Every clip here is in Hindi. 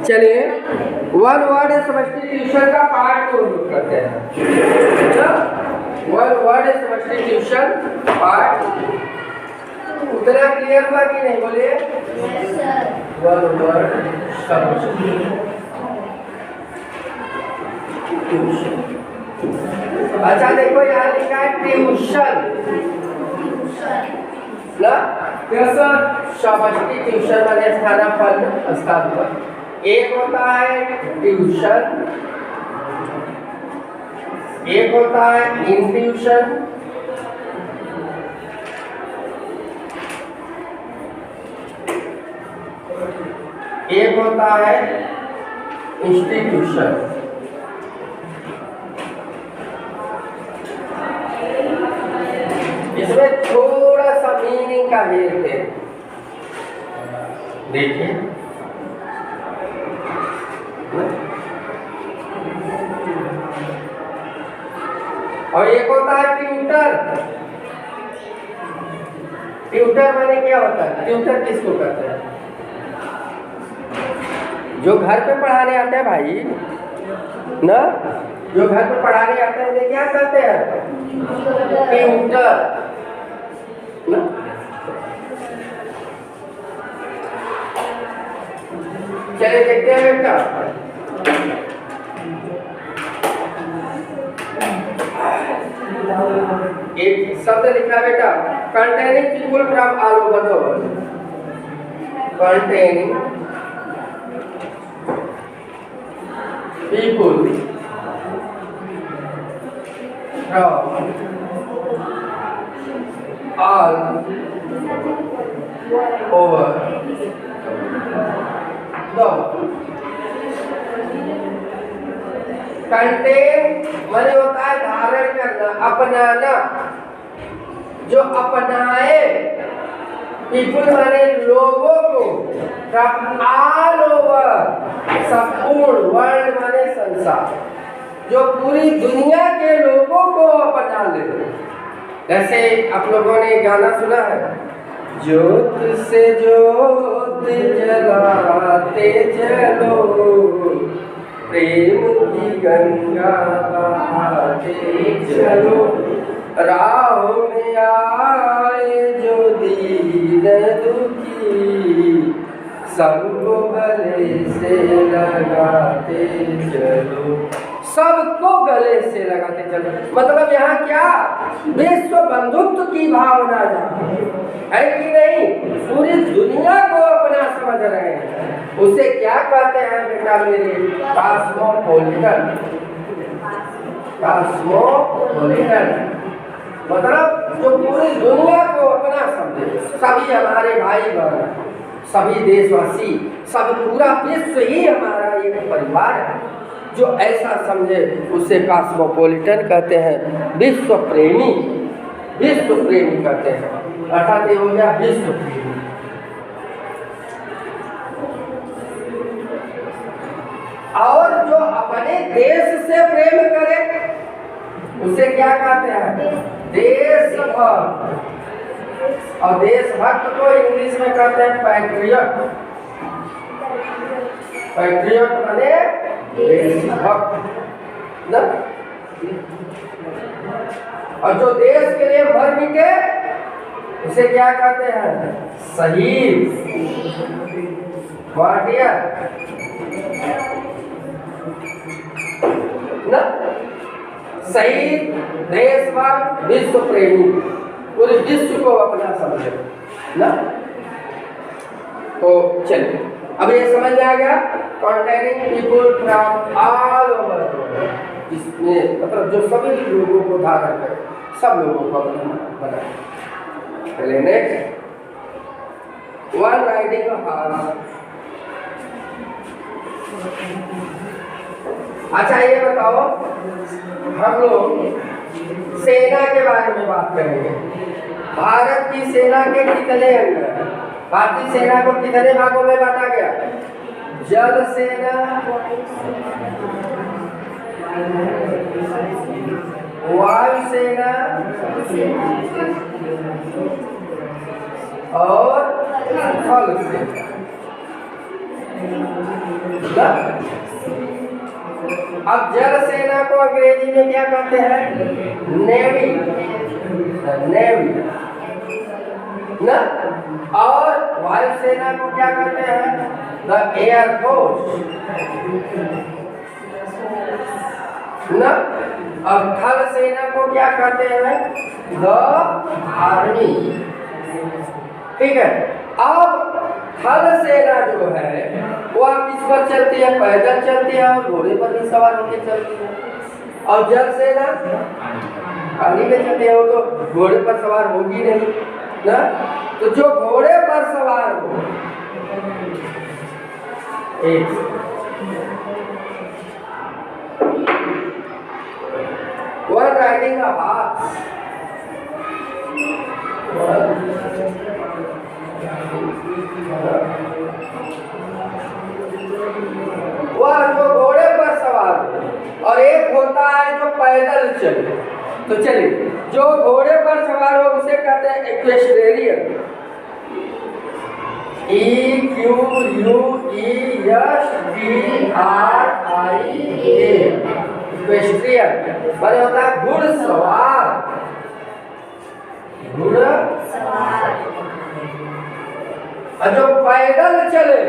चलिए वन वर्ड सब्स्टिट्यूशन का पार्ट को शुरू करते हैं। वन वर्ड सब्स्टिट्यूशन पार्ट उतना क्लियर हुआ कि नहीं बोलिए? One word substitution. अच्छा देखो यहाँ लिखा है ट्यूशन ना, कैसा सब्स्टिट्यूशन माने स्थानापन्न स्थान पर। एक होता है ट्यूशन, एक होता है इंट्यूशन, एक होता है इंस्टीट्यूशन। इसमें थोड़ा सा मीनिंग का हेर है, देखिए और एक होता है ट्यूटर। ट्यूटर माने क्या होता है? ट्यूटर किसको कहते हैं? जो घर पे पढ़ाने आते हैं भाई ना, जो घर पे पढ़ाने आते हैं उन्हें क्या कहते हैं? ट्यूटर ना? चलिए देखते हैं बेटा, एक शब्द लिखा बेटा, containing people from all over the world. Containing people from all over the world. Contain माने होता है धारण करना, अपनाना। जो अपनाए, पीपल माने लोगों को, फ्रॉम ऑल ओवर संपूर्ण, वर्ल्ड माने संसार, जो पूरी दुनिया के लोगों को अपना ले। जैसे आप लोगों ने गाना सुना है, ज्योत से ज्योत जलाते चलो, प्रेम की गंगा बहाते चलो, राह में आए जो दीन दुखी, सबको गले से लगाते चलो। सबको गले से लगाते चलो मतलब यहाँ क्या? विश्व बंधुत्व की भावना है कि नहीं? पूरी दुनिया को अपना समझ रहे हैं। उसे क्या कहते हैं बेटा मेरे? कॉस्मोपॉलिटन। कॉस्मोपॉलिटन मतलब जो पूरी दुनिया को अपना समझे, सभी हमारे भाई बहन, सभी देशवासी, सब पूरा विश्व ही हमारा एक परिवार है। जो ऐसा समझे उसे कॉस्मोपॉलिटन कहते हैं, विश्व प्रेमी। विश्व प्रेमी कहते हैं, अर्थात ये हो गया विश्व प्रेमी। और जो अपने देश से प्रेम करे उसे क्या कहते हैं? देशभक्त। और देशभक्त को इंग्लिश में कहते हैं पैट्रियट। पैट्रियट माने देशभक्त ना? और जो देश के लिए मर मिटे उसे क्या कहते हैं? शहीद। ना? शहीद, देशभक्त, विश्व प्रेमी, पूरे विश्व को अपना समझे ना। तो चलिए अब ये समझ में आ गया, containing people from all over, इसमें मतलब जो सभी लोगों को धारण करे, सब लोगों को बना। पहले नेक्स्ट, वन राइडिंग हॉर्स। अच्छा ये बताओ, हम लोग सेना के बारे में बात करेंगे। भारत की सेना के कितने अंग हैं? भारतीय सेना को कितने भागों में बांटा गया? जल सेना, वायु सेना और थल सेना। ना? अब जल सेना को अंग्रेजी में क्या कहते हैं? नेवी, नेवी ना? और वायुसेना को क्या कहते हैं? द एयरफोर्स ना? और थल सेना को क्या कहते हैं? The army. ठीक है। अब थल सेना जो है वो किस पर चलती है? पैदल चलती है और घोड़े पर भी सवार होकर चलती है। और जल सेना पानी में चलती है, वो तो घोड़े पर सवार होगी नहीं ना? तो जो घोड़े पर सवार हो, एक one riding a horse, वह जो घोड़े पर सवार हो, और एक होता है जो पैदल चले। तो चलिए, जो घोड़े पर सवार हो उसे कहते हैं इक्वेस्टेरियन। EQUESTRIAN, इक्वेस्ट्रियन माने होता है घुड़सवार। घुड़सवार। और जो पैदल चले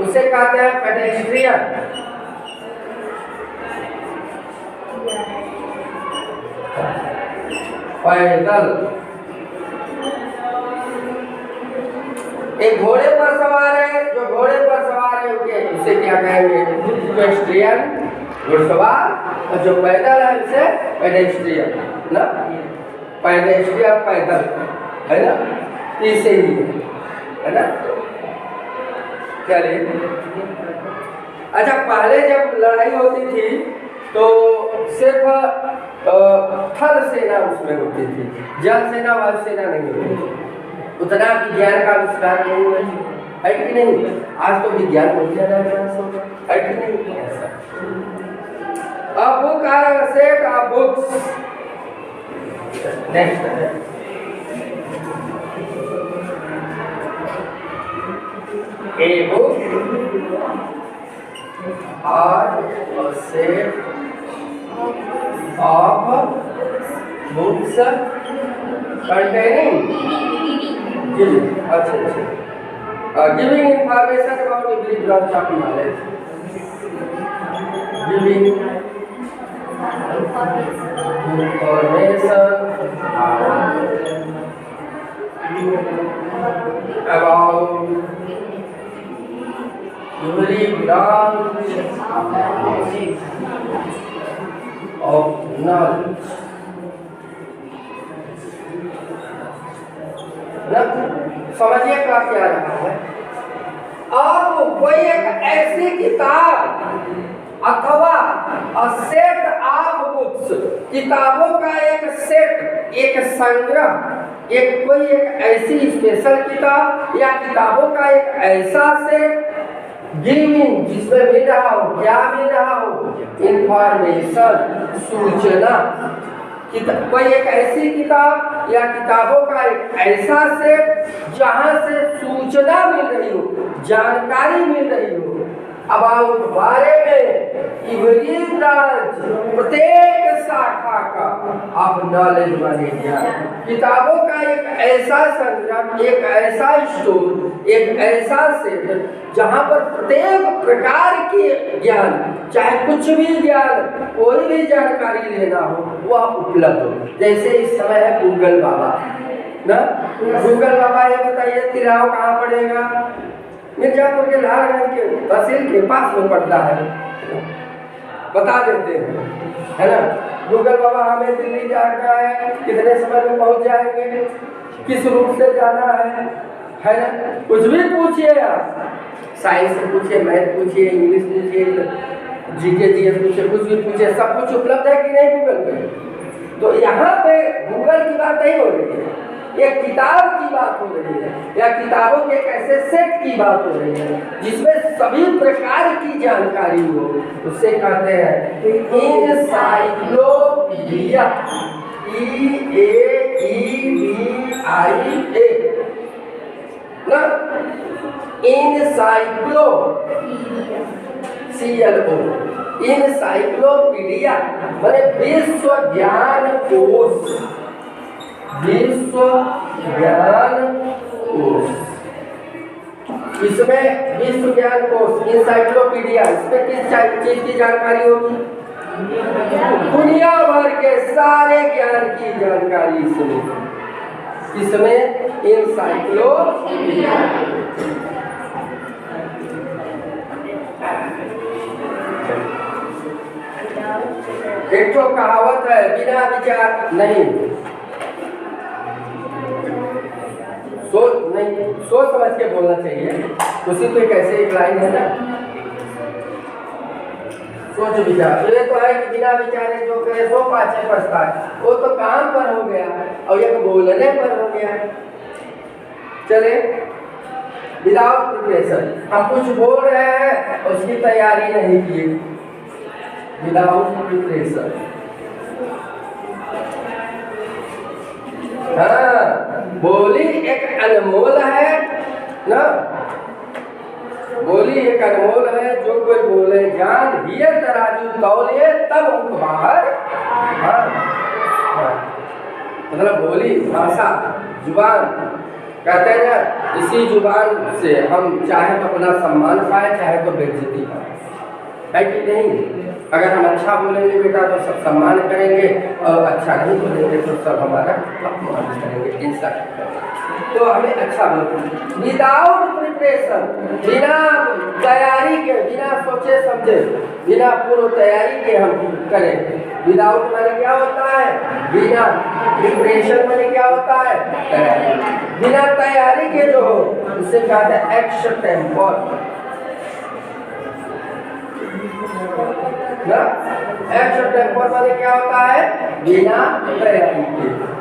उसे कहते हैं पेडेस्ट्रियन। पैदल। एक घोड़े पर सवार है, जो घोड़े पर सवार है उसे क्या कहेंगे? इक्वेस्ट्रियन, घुड़सवार। और जो पैदल है उसे पेडेस्ट्रियन ना? पेडेस्ट्रियन पैदल है ना? इसे ही है ना? चलिए, अच्छा, पहले जब लड़ाई होती थी तो सिर्फ थल सेना उसमें होती थी, जल सेना वायुसेना नहीं होती थी। उतना विज्ञान का आविष्कार नहीं हुआ है कि नहीं? आज तो विज्ञान बहुत ज्यादा एडवांस हो गया है कि नहीं? ऐसा a book or a set of books. Next. A book or a set of books containing giving information about every branch of knowledge. Giving information about every branch of knowledge. समझिए क्या क्या रहा है? अब कोई एक ऐसी किताब अथवा सेट ऑफ बुक्स, किताबों का एक सेट, एक संग्रह, एक कोई एक ऐसी स्पेशल किताब या किताबों का एक ऐसा सेट गिविंग, जिसमें मिल रहा हो, क्या मिल रहा हो? इंफॉर्मेशन, सूचना। कोई एक ऐसी किताब या किताबों का एक ऐसा सेट जहां से सूचना मिल रही हो, जानकारी मिल रही हो अबाउट बारे में एवरी ब्रांच, प्रत्येक शाखा का आप नॉलेज वाले ज्ञान। किताबों का एक ऐसा संग्रह, एक ऐसा स्टोर, एक ऐसा सेट जहां पर प्रत्येक प्रकार की ज्ञान, चाहे कुछ भी ज्ञान, कोई भी जानकारी लेना हो वह उपलब्ध हो। जैसे इस समय है गूगल बाबा ना? गूगल बाबा ये बताइए तिराव कहाँ पड़ेगा? मिर्जापुर के लालगंज के तहसील के पास में पड़ता है, बता देते हैं, है ना? गूगल बाबा हमें दिल्ली जाना है, कितने समय में पहुंच जाएंगे, किस रूट से जाना है ना? कुछ भी पूछिए आप, साइंस से पूछिए, मैथ पूछिए, इंग्लिश पूछिए, जीके जीएस पूछिए, कुछ भी पूछिए, सब कुछ उपलब्ध है कि नहीं गूगल पे? तो यहाँ पे गूगल की बात नहीं हो रही है, एक किताब की बात हो रही है, या किताबों के एक ऐसे सेट की बात हो रही है जिसमें सभी प्रकार की जानकारी हो, उससे कहते हैं इनसाइक्लोपीडिया। EAEDIA ना? इनसाइक्लो CLO इनसाइक्लोपीडिया माने विश्व ज्ञान कोश, विश्व ज्ञान कोश। इसमें विश्व ज्ञान कोश इंसाइक्लोपीडिया, इसमें किस चीज की जानकारी होगी? दुनिया भर के सारे ज्ञान की जानकारी इसमें इंसाइक्लोपीडिया। एक तो कहावत है, बिना विचार नहीं, सोच समझ के बोलना चाहिए। उसी पे कैसे एक लाइन है ना, सोच विचार। ये तो है कि बिना विचारे जो करे सो पाछे पछताए, वो तो काम पर हो गया और ये बोलने पर हो गया। चले, विदाउट प्रिपरेशन, हम कुछ बोल रहे हैं उसकी तैयारी नहीं की, विदाउट प्रिपरेशन। हाँ, बोली एक अनमोल है ना, बोली एक अनमोल है, जो कोई बोले जान हिये तराजू तौलिए तब उनको बाहर। मतलब बोली, भाषा, जुबान, कहते हैं इसी जुबान से हम चाहे तो अपना सम्मान पाए, चाहे तो बेइज्जती पाए, है कि नहीं? अगर हम अच्छा बोलेंगे बेटा तो सब सम्मान करेंगे, और अच्छा नहीं बोलेंगे तो सब हमारा अपमान करेंगे। इंसान तो हमें अच्छा बोलना, विदाउट प्रिपरेशन, बिना तैयारी के, बिना सोचे समझे, बिना पूर्व तैयारी के हम करें। विदाउट माने क्या होता है? बिना। प्रिपरेशन माने क्या होता है? तैयारी। बिना तैयारी के जो हो उससे कहते हैं एक्सटेम्पोर ना। एक्सटेम्पोर माने क्या होता है? बिना तैयारी के।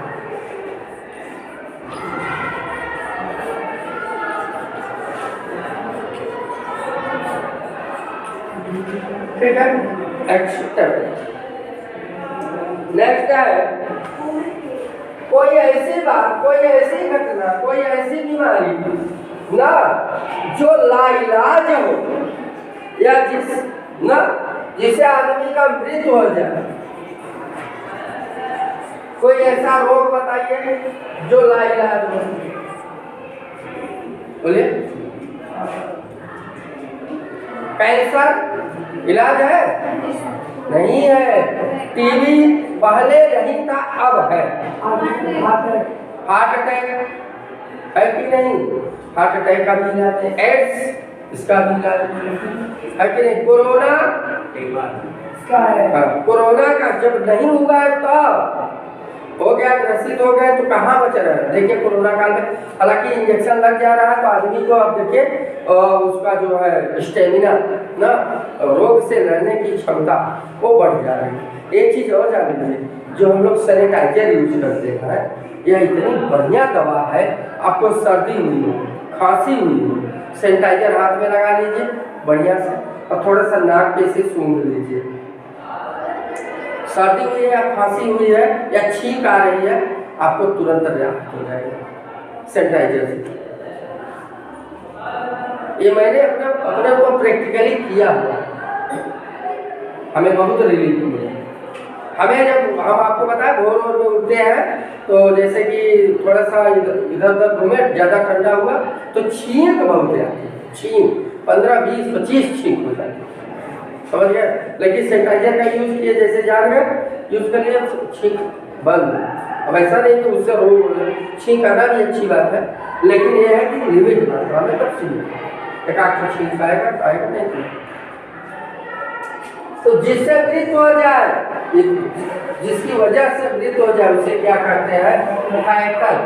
ठीक है, नेक्स्ट है कोई ऐसी बात, कोई ऐसी घटना, कोई ऐसी बीमारी ना जो लाइलाज हो या जिसे आदमी का मृत्यु हो जाए। कोई ऐसा रोग बताइए जो लाइलाज हो। बोलिए। कैंसर इलाज है? नहीं है। टीबी पहले नहीं था, अब है। हार्ट अटैक है कि नहीं? हार्ट अटैक का भी इलाज है। एड्स इसका भी इलाज है कि नहीं? कोरोना इसका है। कोरोना का जब नहीं हुआ है तो हो गया, ग्रसित हो गए तो कहाँ बच रहे हैं? देखिए कोरोना काल में हालांकि इंजेक्शन लग जा रहा है तो आदमी को अब देखिए उसका जो है स्टेमिना ना, रोग से लड़ने की क्षमता वो बढ़ जा रही है। एक चीज़ और जान लीजिए, जो हम लोग सैनिटाइजर यूज करते हैं, यह इतनी बढ़िया दवा है। आपको सर्दी हुई हो, खांसी हुई हो, सैनिटाइजर हाथ में लगा लीजिए बढ़िया से और थोड़ा सा नाक पे से सूंघ लीजिए। सर्दी हुई है या खांसी हुई है या छींक आ रही है, आपको तुरंत राहत हो जाएगा सैनिटाइजर से। ये मैंने अपने को प्रैक्टिकली किया हुआ, हमें बहुत रिलीफ मिला। हमें जब हम आपको बताएं भोर में उठते हैं तो जैसे कि थोड़ा सा इधर उधर घूमे, ज़्यादा ठंडा हुआ तो छींक बहुत आती है। छींक 15, 20, 25 छींक हो जाती है, समझ गए? लेकिन सैनिटाइजर का यूज़ किए, जैसे जान गए यूज़ कर लिए, छींक बंद। अब ऐसा नहीं कि उससे रोग छींक आना भी अच्छी बात है, लेकिन यह है कि लिमिट बात हमें तब छींक एक आठ छींक आएगा तो आएगा नहीं। तो जिससे मृत्यु हो जाए, जिसकी वजह से मृत्यु हो जाए, उसे क्या करते हैं? फैटल।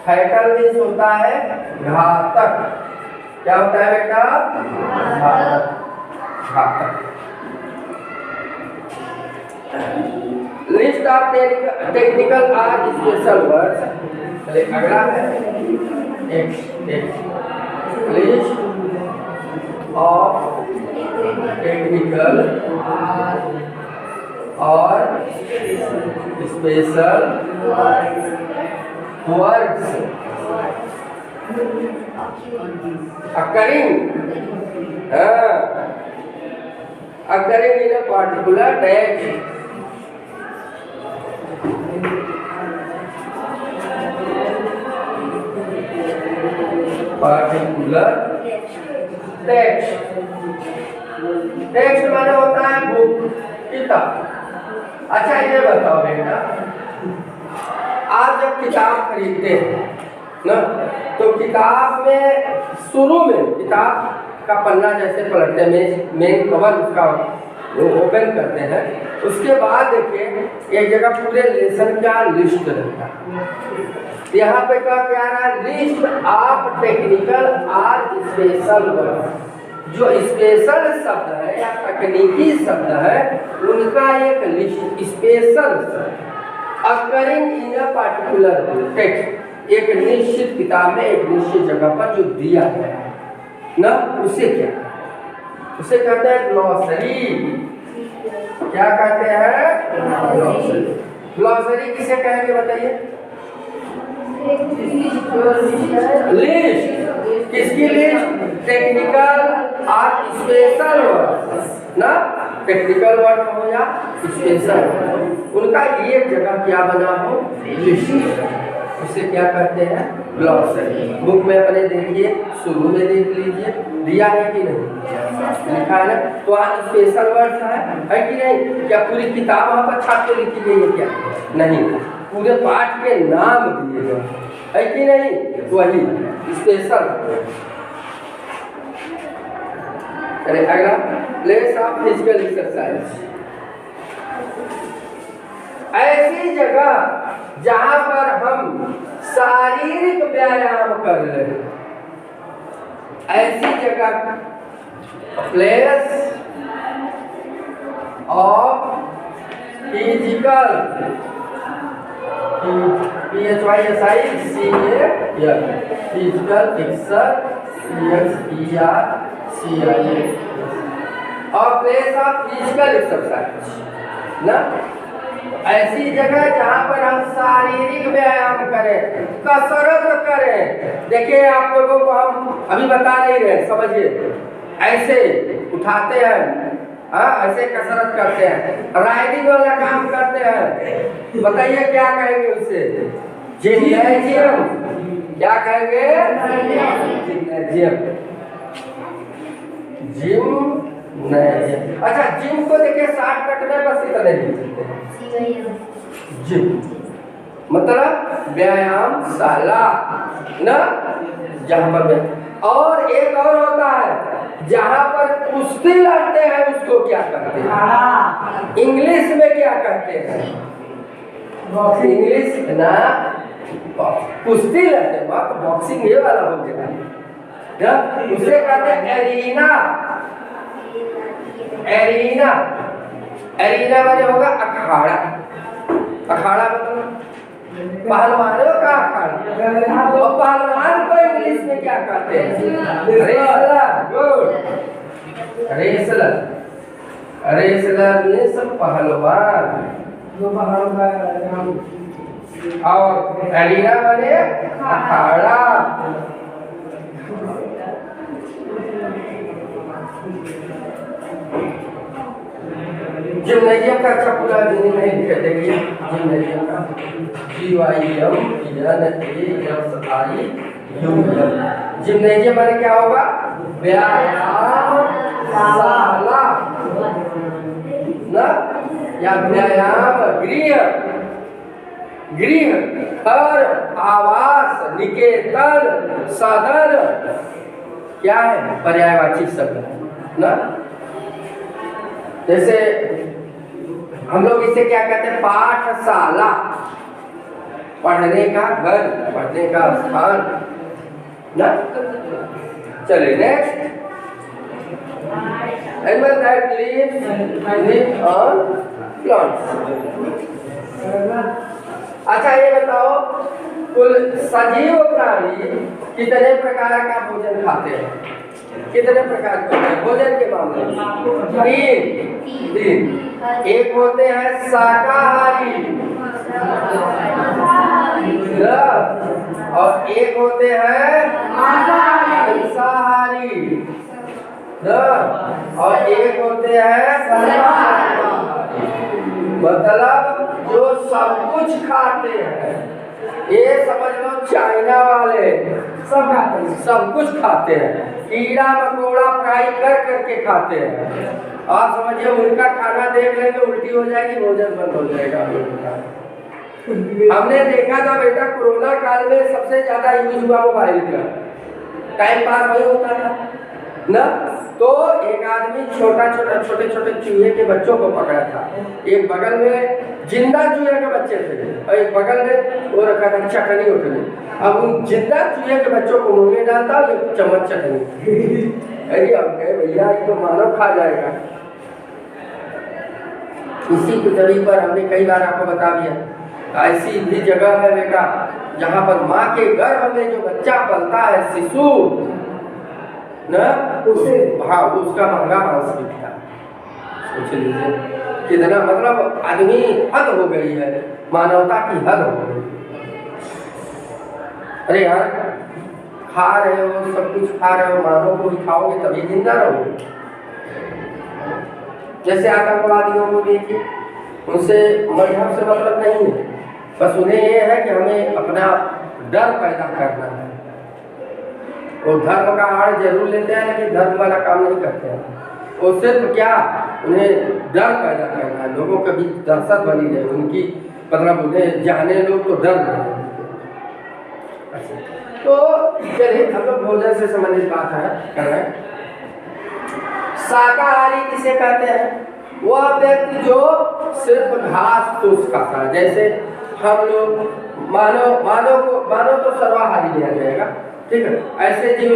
फैटल मीन्स होता है घातक। क्या होता है बेटा? घातक। घातक। लिस्ट ऑफ टेक्निकल और स्पेशल वर्ड्स। अगला है लिस्ट ऑफ टेक्निकल और special words. occurring, occurring in a particular text. Particular text. Text माने होता है बुक, किताब। अच्छा ये बताओ बेटा, आप जब किताब खरीदते हैं ना, तो किताब में शुरू में किताब का पन्ना जैसे पलटते हैं, मेन कवर उसका ओपन करते हैं, उसके बाद देखिए एक जगह पूरे लेसन का लिस्ट रहता है। यहाँ पे क्या कह रहा है, लिस्ट ऑफ टेक्निकल और स्पेशल वर्ड। जो स्पेशल शब्द है या तकनीकी शब्द है उनका एक list, special occurring in a particular text, एक निश्चित किताब में एक निश्चित जगह पर जो दिया गया है ना, उसे क्या, उसे कहते हैं ग्लॉसरी। क्या कहते हैं? ग्लॉसरी। ग्लॉसरी किसे कहेंगे बताइए? लिस्ट। किसकी लिस्ट? टेक्निकल और स्पेशल वर्ड ना, टेक्निकल वर्ड हो या स्पेशल वर्ड, उनका एक जगह क्या बना हो, लिस्ट। उसे क्या कहते हैं? ग्लॉसरी। बुक में अपने देखिए, शुरू में देख लीजिए, दिया है कि नहीं, लिखा है ना, तो आज स्पेशल वर्ड है कि नहीं? क्या पूरी किताब वहाँ पर छाप के लिखी गई है क्या? नहीं, पूरे पाठ के नाम दिए गए है कि नहीं, वही स्पेशल। चलिए अगला, प्लेस ऑफ फिजिकल एक्सरसाइज। ऐसी जगह जहां पर हम शारीरिक व्यायाम कर रहे हैं, ऐसी जगह place of physical, physical exercise और प्लेस ऑफ फिजिकल एक्सरसाइज ना, ऐसी जगह जहाँ पर हम शारीरिक व्यायाम करें, कसरत करें। देखिए आप लोगों को हम अभी बता नहीं रहे, समझिए, ऐसे उठाते हैं, ऐसे कसरत करते हैं, राइडिंग वाला काम करते हैं, बताइए क्या कहेंगे उसे? जिम्नेजियम। क्या कहेंगे? जिम्नेजियम। जिम्नेजियम। अच्छा, जिम को देखिए शॉर्टकट में बस इतना लिख सकते हैं, जिम मतलब व्यायामशाला ना, जहाँ पर और एक और होता है जहाँ पर कुश्ती लड़ते हैं, उसको क्या कहते हैं? इंग्लिश में क्या कहते हैं? इंग्लिश ना, कुश्ती लड़ते हैं, बॉक्सिंग ये वाला हो गया, उसे कहते हैं एरीना। एरीना, एरीना माने होगा अखाड़ा। अखाड़ा मतलब पहलवानों का अखाड़ा, और पहलवान को इंग्लिश में क्या कहते हैं? रेसलर। Good, wrestler. रेसलर में सब पहलवान, और एरीना माने अखाड़ा। जिम्नेजियम का अच्छा पूरा मीनिंग नहीं लिखा, देखिए जिम्नेजियम का जिम्नेजियम माने क्या होगा? व्यायामशाला ना, या व्यायाम गृह। गृह, घर, आवास, निकेतन, सदन क्या है? पर्यायवाची शब्द है ना। जैसे हम लोग इसे क्या कहते हैं? पाठशाला, पढ़ने का घर, पढ़ने का स्थान ना। चलिए next, animal that lives on plants. अच्छा ये बताओ, कुल सजीव प्राणी कितने प्रकार का भोजन खाते हैं? कितने प्रकार के भोजन के मामले में? तीन। एक होते हैं शाकाहारी और एक होते हैं मांसाहारी ना, और एक होते हैं सर्वाहारी। मतलब जो सब कुछ खाते हैं, ये समझ लो चाइना वाले सब खाते हैं, सब कुछ खाते हैं, कीड़ा मकोड़ा फ्राई कर करके खाते हैं। आप समझिए उनका खाना देख लेंगे उल्टी हो जाएगी, भोजन बंद हो जाएगा। हमने देखा था बेटा कोरोना काल में सबसे ज्यादा यूज हुआ मोबाइल का, टाइम पास वही होता था ना। तो एक आदमी छोटे छोटे चूहे के बच्चों को पकड़ा था, एक बगल में जिंदा चूहे के बच्चे थे और एक बगल में वो रखा था चटनी उठनी। अब उन जिंदा चूहे के बच्चों को मुंह में डालता और एक चम्मच चटनी। अरे अब कहे भैया ये तो मानव खा जाएगा। इसी तरीके पर हमने कई बार आपको बता दिया, ऐसी भी जगह है बेटा जहाँ पर माँ के गर्भ में जो बच्चा पलता है शिशु न, उसे हाँ उसका महंगा मांस बिकता है। सोच लीजिए कितना, मतलब आदमी हद हो गई है, मानवता की हद हो गई। अरे यार खा रहे हो, सब कुछ खा रहे हो, मानव को भी खाओगे तभी जिंदा रहोगे। जैसे आतंकवादियों को देखिए, उनसे मजहब से मतलब नहीं है, बस उन्हें ये है कि हमें अपना डर पैदा करना है। वो धर्म का आड़ जरूर लेते हैं लेकिन धर्म वाला काम नहीं करते हैं। वो सिर्फ क्या, उन्हें डर पैदा करना है, लोगों के बीच दहशत बनी रहे, उनकी मतलब उन्हें जाने लोग तो डर रहे। तो चलिए हम लोग भोजन से संबंधित बात है कर रहे हैं। शाकाहारी किसे कहते हैं? वह व्यक्ति जो सिर्फ घास फूस खाता है। जैसे हम लोग मानो तो सर्वाहारी लिया जाएगा, ठीक है। ऐसे जीव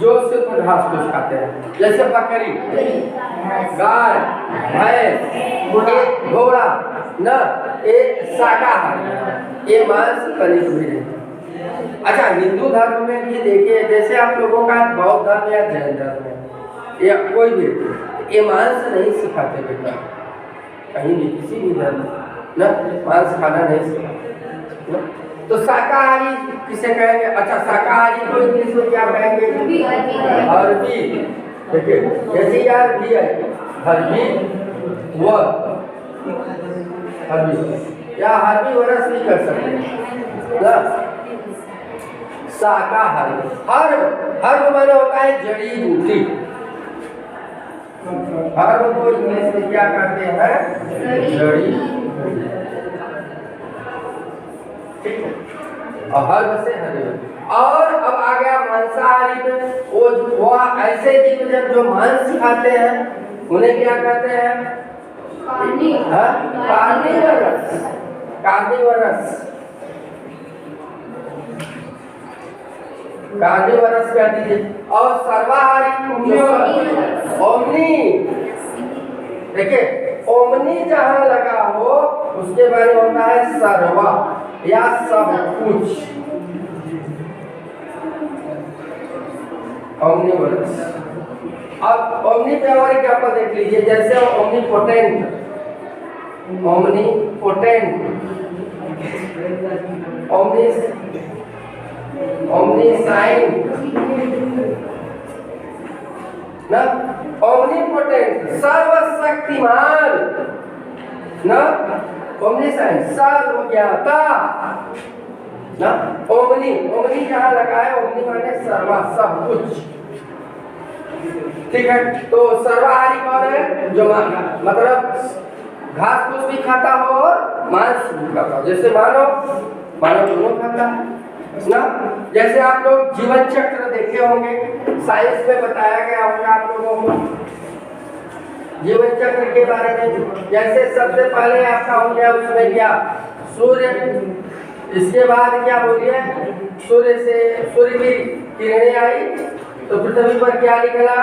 जो सिर्फ घास फूस खाते हैं, जैसे बकरी, गाय, भैंस, घोड़ा न, ये शाकाहारी, ये मांस कनिक भी नहीं। अच्छा हिंदू धर्म में भी देखिए, जैसे आप लोगों का बौद्ध धर्म या जैन धर्म है या कोई भी, ये मांस नहीं सिखाते बेटा, कहीं भी किसी भी धर्म न मांस खाना नहीं सिखाते। तो शाकाहारी किसे कहेंगे? अच्छा शाकाहारी को इंग्लिश में क्या कहेंगे? हर्बी। देखिए जैसे यार भी है हर्बी व हर्बी या हर्बी वरस भी कर सकते हैं। शाकाहारी हर्ब माने होता है जड़ी बूटी। हर्ब को इंग्लिश में क्या कहते हैं? जड़ी। और हर्ब से हरे। और अब आ गया मांसाहारी में, वो ऐसे जीव जो मांस खाते हैं उन्हें क्या कहते हैं? कार्निवरस कह दीजिए। और सर्वाहारी ओमनी। देखिए ओमनी जहां लगा हो उसके बारे में होता है सर्वा या सब कुछ। ओमनीवरस। अब ओमनी पे और एग्जाम्पल देख लीजिए, जैसे ओमनीपोटेंट, ओमनीसाइंट ना, ओमनीपोटेंट सर्वशक्तिमान ना, ओमनीसाइंट सर्वज्ञाता ना। ओमनी जहाँ लगा है, ओमनी माने सर्वा सब कुछ, ठीक है। तो सर्वाहारी कौन है? जो मतलब घास फूस भी खाता हो और मांस भी खाता हो। जैसे मानव दोनों खाता है ना। जैसे आप लोग जीवन चक्र देखे होंगे, साइंस में बताया गया होगा आप लोगों को जीवन चक्र के बारे में। जैसे सबसे पहले आपका हो गया उसमें क्या? सूर्य। इसके बाद क्या बोलिए? सूर्य की किरणें आई तो पृथ्वी पर क्या निकला?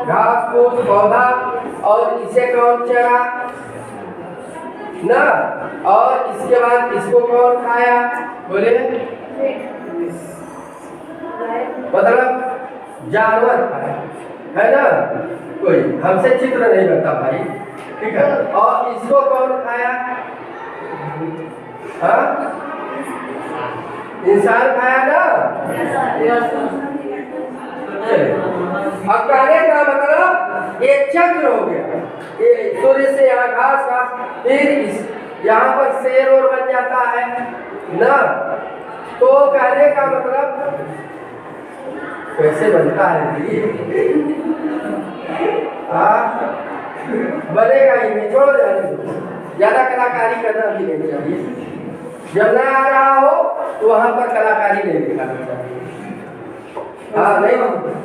घास फूस पौधा। और इसे कौन चरा ना? और इसके बाद इसको कौन खाया? बोले मतलब जानवर खाया है ना। कोई हमसे चित्र नहीं बनता भाई, ठीक है। और इसको कौन खाया? हाँ इंसान खाया ना। अब कहने का मतलब एक चक्र हो गया, ये सूर्य से यहाँ घास घास, फिर यहाँ पर शेर और बन जाता है ना। तो कहने का मतलब कैसे बनता है बनेगा ही नहीं, छोड़ जाने दो, ज्यादा कलाकारी करना भी नहीं चाहिए। जब न आ रहा हो तो वहां पर कलाकारी नहीं दिखाना चाहिए। हाँ नहीं,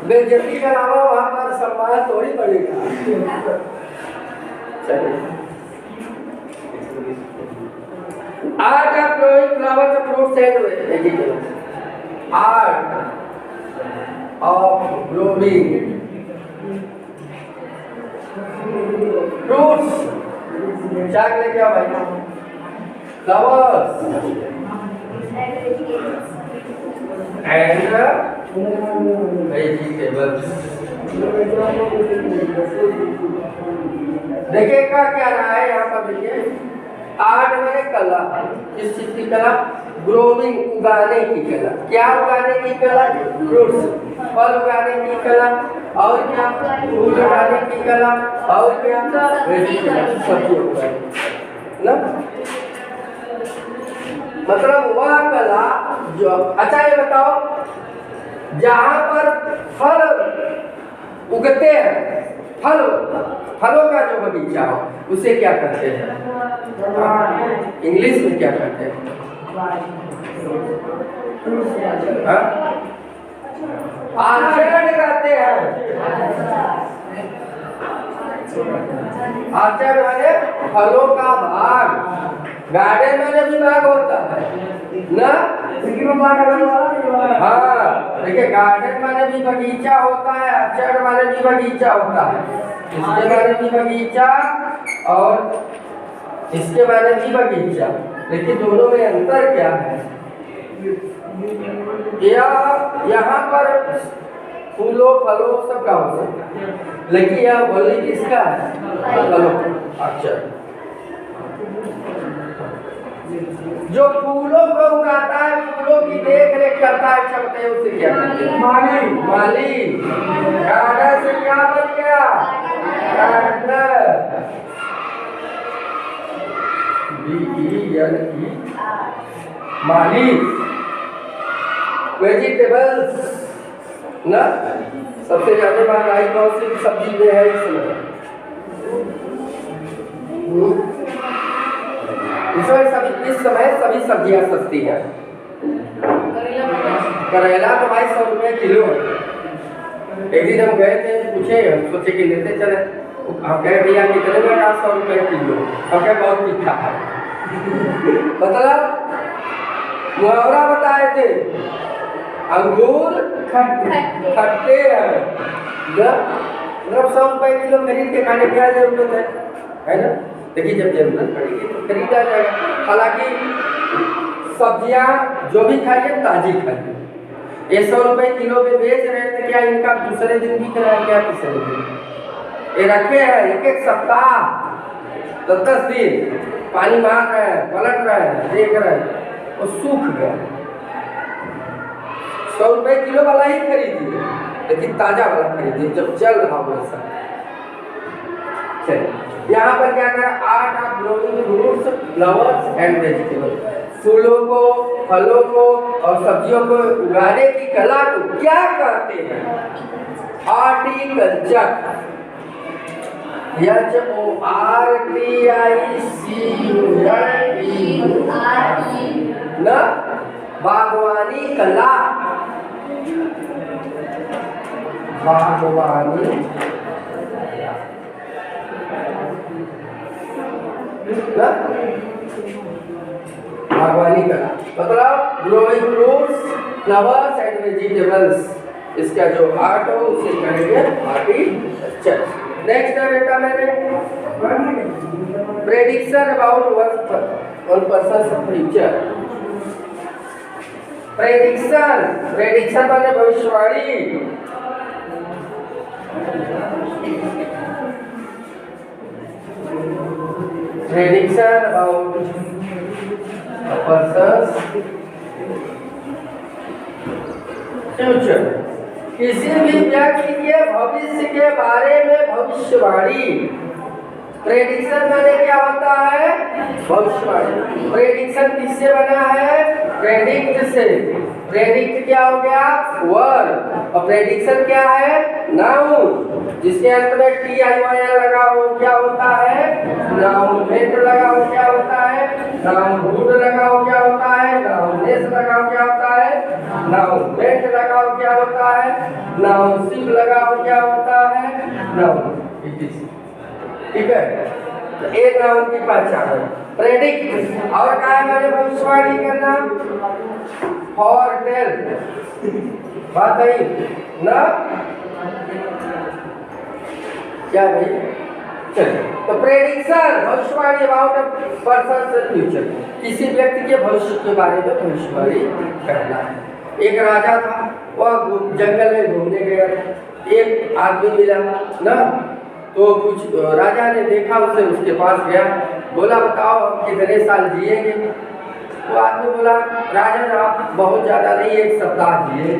बेइज्जती के अलावा वहां पर सम्मान थोड़ी पड़ेगा। चलिए, art of growing flowers, fruits and vegetables. Art of growing fruits, क्या लेके आओ भाई, फ्लावर्स एंड वेजिटेबल्स। देखिए क्या रहा है यहाँ पर, देखिए आर्ट मैंने कला, किस चीज की कला, ग्रोविंग उगाने की कला। क्या उगाने की कला? फ्रूट्स, फल उगाने की कला, और क्या फूल उगाने की कला, और क्या वेजिटेबल्स, सब्जी उगाने ना। मतलब वह कला जो, अच्छा ये बताओ, जहाँ पर फल उगते हैं, फलों का जो बगीचा हो उसे क्या कहते हैं? इंग्लिश में क्या कहते हैं? ऑर्चर्ड कहते हैं। ऑर्चर्ड माने फलों का बाग। गार्डन में भी बाग होता है ना। हाँ देखिए, गार्डन माने भी बगीचा होता है, ऑर्चर्ड माने भी बगीचा होता है। इसके बारे में बगीचा और इसके बारे में बगीचा, लेकिन दोनों में अंतर क्या है? यहाँ पर फूलों फलों सब का हो सकता है, लेकिन यह बोली किसका है? फलों। अच्छा, जो फूलों को उगाता है, फूलों की देख रेख करता है, अच्छा बताइए उसे क्या कहते हैं? माली। माली। गार्डन से क्या बन गया? गार्डनर। B-E-N-E, माली। वेजिटेबल्स ना, सबसे ज्यादा महंगाई कौन सी सब्जी में है इस समय? इस समय सभी सब्जियां सस्ती हैं। करेला तो भाई 100 रुपये किलो है। एक दिन हम गए थे, पूछे, हम सोचे कि लेते चले, हम कहे भैया कितने में? 100 रुपये किलो। हम कहे बहुत तीखा है। मतलब मुहावरा बताए थे, अंगूर खट्टे हैं। मतलब 100 रुपये किलो खरीद के खाने की क्या जरूरत है ना। देखिए, जब जरूरत पड़ेगी तो खरीदा जाएगा। हालांकि सब्जियां जो भी खाइए ताजी खाइए। ये 100 रुपये किलो में बेच रहे थे, क्या इनका दूसरे दिन बिक रहा है? क्या तीसरे दिन? ये रखे हैं एक सप्ताह, 10 दिन पानी मार रहे हैं, पलट रहे हैं, देख रहे हैं, वो सूख गया। 100 रुपये किलो वाला ही खरीदिए, लेकिन ताजा वाला खरीदिए जब चल रहा हो ऐसा। चलिए, यहाँ पर क्या करा? Art of growing fruits, flowers and vegetables. फूलों को, फलों को और सब्जियों को उगाने की कला को क्या कहते हैं? हॉर्टिकल्चर। HORTICULTURE ना, बागवानी कला। बागवानी बागवानी कला मतलब growing fruits, flowers and vegetables. इसका जो आर्ट हो उसे कहेंगे हॉर्टिकल्चर। नेक्स्ट है बेटा मेरे, prediction about one person future. Prediction माने भविष्यवाणी। Prediction about a person's future, किसी भी व्यक्ति के भविष्य के बारे में भविष्यवाणी। प्रेडिक्शन माने क्या होता है? भविष्यवाणी। प्रेडिक्शन किससे बना है? प्रेडिक्ट से। प्रेडिक्ट क्या हो गया? वर्ब। और प्रेडिक्शन क्या है? नाउन। जिसके अंत में TION लगा हो क्या होता है? नाउन। मेंट लगा हो क्या होता है? नाउन। हुड लगा हो क्या होता है? नाउन। नेस लगा हो क्या होता है? नाउन। मेंट लगा हो क्या होता है? नाउन। सिप लगा हो क्या होता है? नाउन। ठीक है, तो एक नाउन की पहचान है प्रेडिक्ट। और क्या है मैंने भविष्यवाणी करना? फोरटेल। बात है ना? क्या भाई? चलिए, तो प्रेडिक्शन भविष्यवाणी अबाउट अ पर्सन फ्यूचर, किसी व्यक्ति के भविष्य के बारे में भविष्यवाणी करना है। एक राजा था, वह जंगल में घूमने गया था। एक आदमी मिला ना, तो कुछ राजा ने देखा उसे, उसके पास गया, बोला बताओ हम कितने साल जिएंगे? वो आदमी बोला राजा आप बहुत ज़्यादा नहीं, 1 सप्ताह जिए।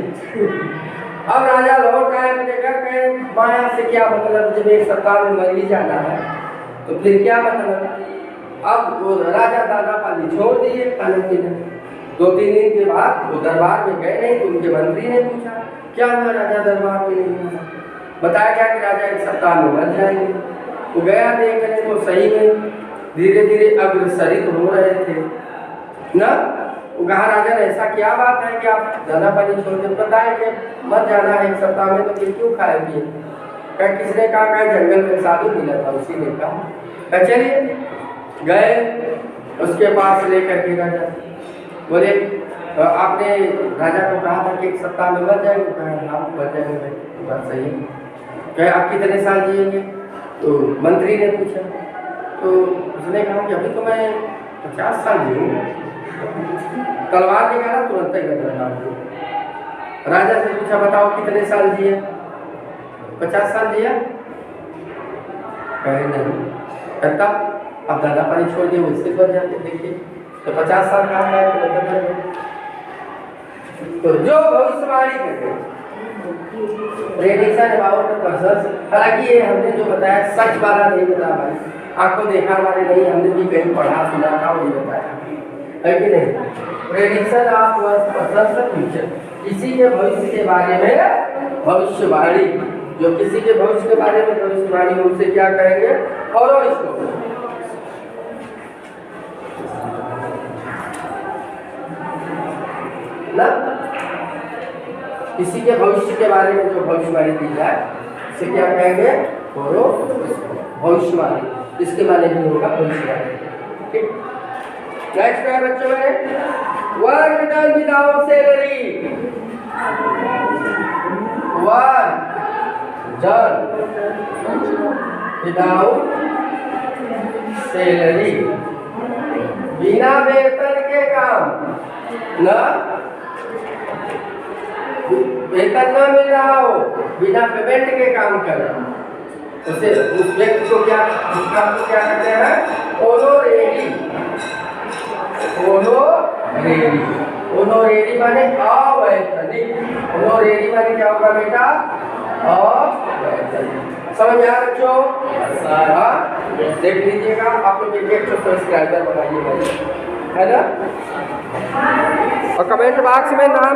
अब राजा लौट आए, देखा कहे माया से क्या मतलब, जब 1 सप्ताह में मर ही जाना है तो फिर क्या मतलब। अब वो राजा दाना पानी छोड़ दिए खाने पीने। 2-3 दिन के बाद वो दरबार में गए नहीं, तो उनके मंत्री ने पूछा क्या हुआ राजा दरबार में नहीं हुआ? बताया गया कि राजा 1 सप्ताह में मर जाएंगे। वो गया देखने तो सही में धीरे धीरे अग्रसरित हो रहे थे ना। वो कहा राजा ने ऐसा क्या बात है कि आप दाना पानी छोड़ दे, पता है कि मर जाना है 1 सप्ताह में, तो फिर क्यों खाए पिए? क्या किसने कहा? जंगल में साधु मिला था, उसी ने कहा। चलिए गए उसके पास लेकर के राजा बोले आपने राजा को कहा था कि 1 सप्ताह में मर जाएंगे? कहा हाँ मर जाएंगे, बात सही है। कहे आप कितने साल जिएंगे? तो मंत्री ने पूछा, तो उसने कहा कि अभी तो मैं 50 साल जीऊँगा। तलवार निकाला, तुरंत ही गदा डाल। राजा से पूछा बताओ कितने साल जिए? 50 साल जिया? कहे नहीं। कहता अब दादा पानी छोड़ दिए, उससे बच जाते। देखिए तो 50 साल का है। तो जो भविष्यवाणी करते प्रेडिक्शन अबाउट पर्सन, हालांकि ये हमने जो बताया सच वाला नहीं बताया भाई, आपको देखा वाले नहीं, हमने भी कहीं पढ़ा सुना था वही बताया है कि नहीं। प्रेडिक्शन ऑफ पर्सन फ्यूचर, किसी के भविष्य के बारे में भविष्यवाणी। जो किसी के भविष्य के बारे में भविष्यवाणी, उनसे क्या कहेंगे? और इसको ना, किसी के भविष्य के बारे में जो भविष्यवाणी दी जाए उसे क्या कहेंगे? भविष्यवाणी। इसके बारे में होगा भविष्यवाणी। ठीक, नेक्स्ट है बच्चों में work done without salary. Work done without salary, बिना वेतन के काम ना, वेतन न मिल रहा हो, बिना पेमेंट के काम कर रहा हो, उसे उस व्यक्ति को क्या कहते हैं? ओनोरेरी। ओनोरेरी, ओनोरेरी माने अवैतनिक। ओनोरेरी माने क्या होगा बेटा? अवैतनिक। समझ में आ बच्चों? हाँ, देख लीजिएगा आप लोग एक सब्सक्राइबर बनाइएगा, है ना? और कमेंट बॉक्स में नाम